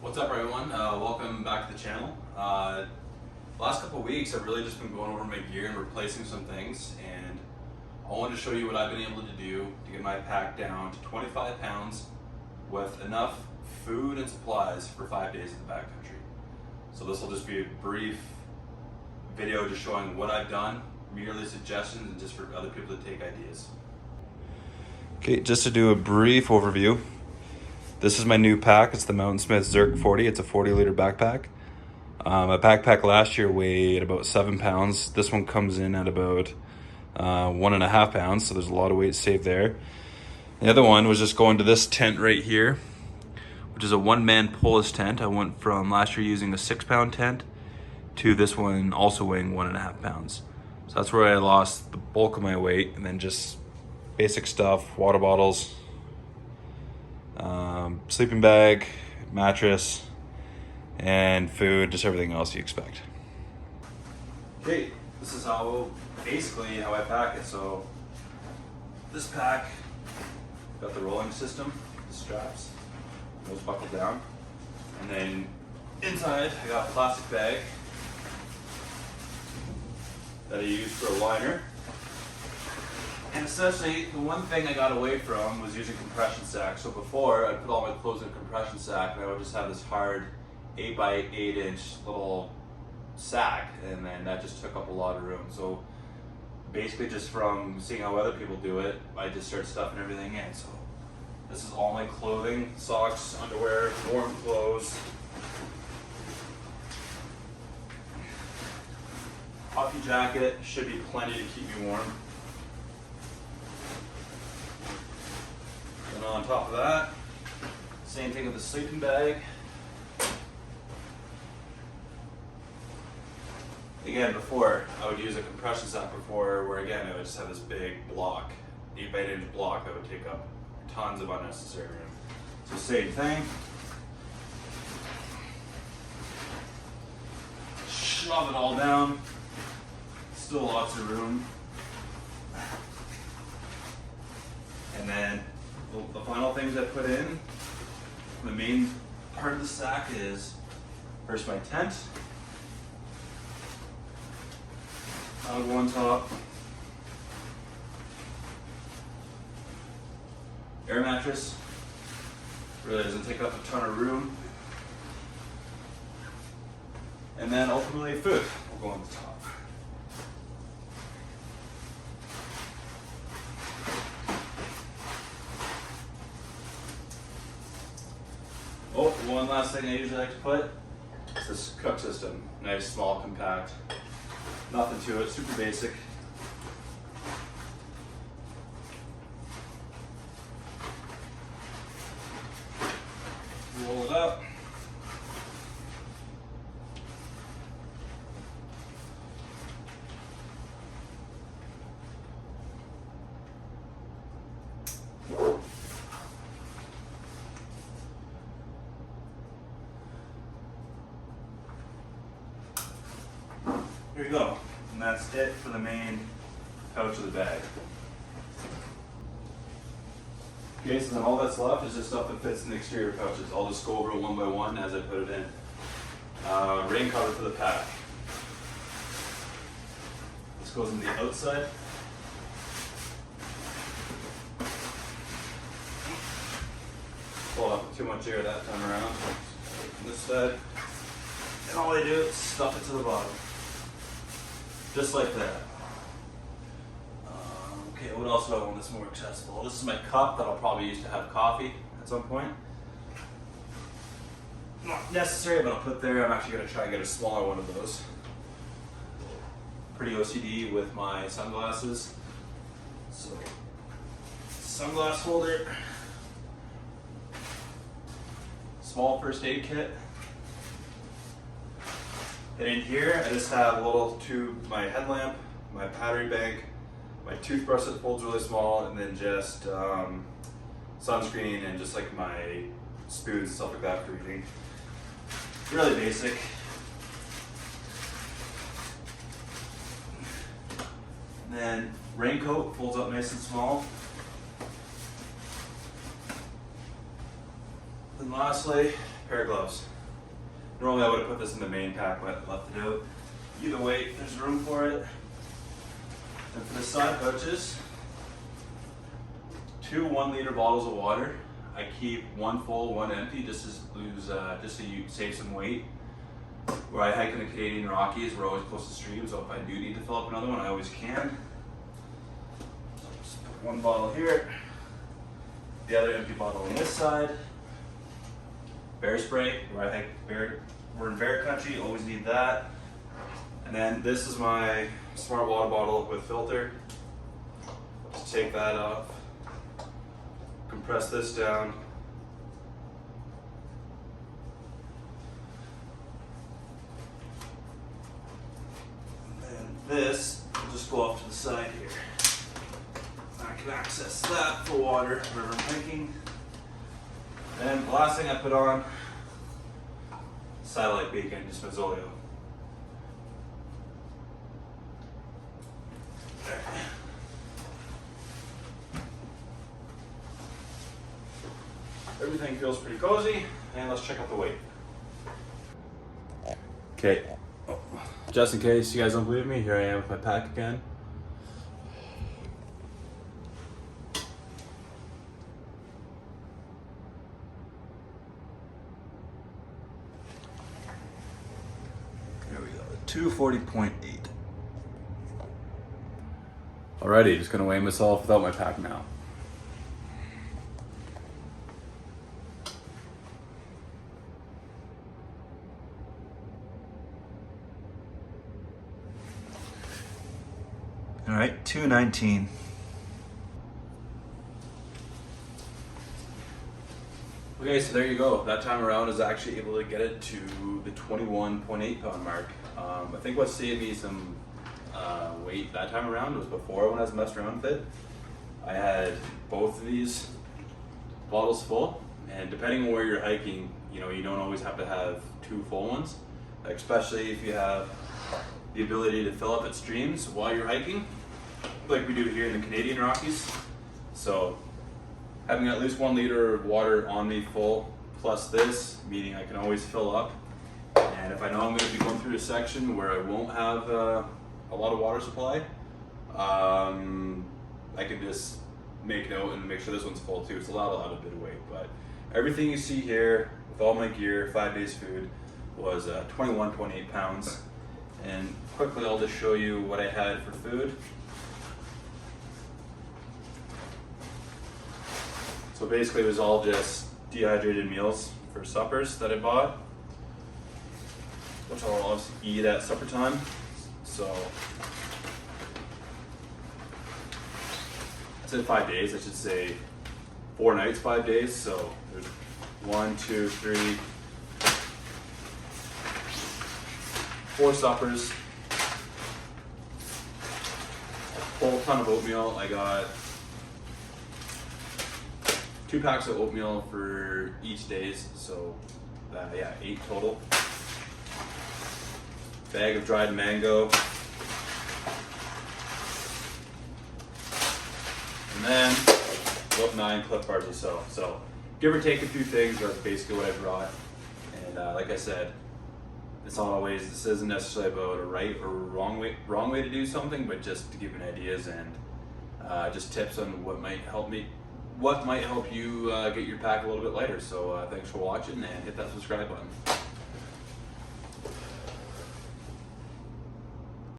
What's up, everyone? Welcome back to the channel. Last couple of weeks I've really just been going over my gear and replacing some things, and I wanted to show you what I've been able to do to get my pack down to 25 pounds with enough food and supplies for 5 days in the backcountry. So this will just be a brief video just showing what I've done, merely suggestions, and just for other people to take ideas. Okay, just to do a brief overview. This is my new pack. It's the Mountain Smith Zerk 40. It's a 40-liter backpack. My backpack last year weighed about 7 pounds. This one comes in at about 1.5 pounds, so there's a lot of weight saved there. The other one was just going to this tent right here, which is a one-man Polish tent. I went from last year using a 6-pound tent to this one also weighing 1.5 pounds. So that's where I lost the bulk of my weight, and then just basic stuff, water bottles, sleeping bag, mattress, and food, just everything else you expect. Okay, this is basically how I pack it. So this pack got the rolling system, the straps, those buckled down, and then inside I got a plastic bag that I use for a liner. And essentially, the one thing I got away from was using compression sacks. So before, I'd put all my clothes in a compression sack, and I would just have this hard 8 by 8 inch little sack, and then that just took up a lot of room. So basically, just from seeing how other people do it, I just started stuffing everything in. So this is all my clothing: socks, underwear, warm clothes, puffy jacket, should be plenty to keep me warm. And on top of that, same thing with the sleeping bag. Again, before I would use a compression sack before, where again I would just have this big block, 8 by 8 inch block that would take up tons of unnecessary room. So same thing. Shove it all down. Still lots of room. And then the final things I put in, the main part of the sack is first my tent. That'll go on top. Air mattress. Really doesn't take up a ton of room. And then ultimately food will go on the top. Oh, one last thing I usually like to put is this cook system. Nice, small, compact. Nothing to it, super basic. Roll it up. Here you go, and that's it for the main pouch of the bag. Okay, so then all that's left is just stuff that fits in the exterior pouches. I'll just go over it one by one as I put it in. Rain cover for the pack. This goes on the outside. Pull up too much air that time around. On this side, and all I do is stuff it to the bottom. Just like that. Okay, what else do I want that's more accessible? This is my cup that I'll probably use to have coffee at some point. Not necessary, but I'll put there. I'm actually going to try and get a smaller one of those. Pretty OCD with my sunglasses. So, sunglass holder. Small first aid kit. And in here, I just have a little tube, my headlamp, my battery bank, my toothbrush that folds really small, and then just sunscreen and just like my spoons and stuff like that for eating. Really basic. And then raincoat folds up nice and small. And And lastly, pair of gloves. Normally I would have put this in the main pack, but left it out. Either way, there's room for it. And for the side pouches, 2 1-liter bottles of water. I keep 1 full, 1 empty, just so you save some weight. Where I hike in the Canadian Rockies, we're always close to streams, so if I do need to fill up another one, I always can. So just put 1 bottle here, the other empty bottle on this side. Bear spray, where I hike we're in bear country, always need that. And then this is my smart water bottle with filter. Just take that off, compress this down. This will just go off to the side here. I can access that for water whenever I'm hiking. And the last thing I put on, satellite beacon, just Mazzolio. There. Everything feels pretty cozy, and let's check out the weight. Okay. Just in case you guys don't believe me, here I am with my pack again. There we go, 240.8. Alrighty, just gonna weigh myself without my pack now. All right, 219. Okay, so there you go. That time around, I was actually able to get it to the 21.8 pound mark. I think what saved me some weight that time around was before when I was messing around with it. I had both of these bottles full, and depending on where you're hiking, you don't always have to have 2 full ones, especially if you have the ability to fill up at streams while you're hiking, like we do here in the Canadian Rockies. So having at least 1 liter of water on me full, plus this, meaning I can always fill up. And if I know I'm going to be going through a section where I won't have a lot of water supply, I can just make note and make sure this one's full too. It's allowed a bit of weight, but everything you see here with all my gear, 5 days food, was 21.8 pounds. And quickly I'll just show you what I had for food. So basically it was all just dehydrated meals for suppers that I bought, which I'll obviously eat at supper time. So I said 5 days, I should say 4 nights, 5 days. So there's 1, 2, 3, 4 suppers, a whole ton of oatmeal. I got 2 packs of oatmeal for each days, so yeah, 8 total. Bag of dried mango. And then about 9 Clif Bars or so. So give or take a few things, that's basically what I brought. And like I said, this isn't necessarily about a right or wrong way to do something, but just to give you ideas and just tips on what might help you get your pack a little bit lighter. So thanks for watching, and hit that subscribe button.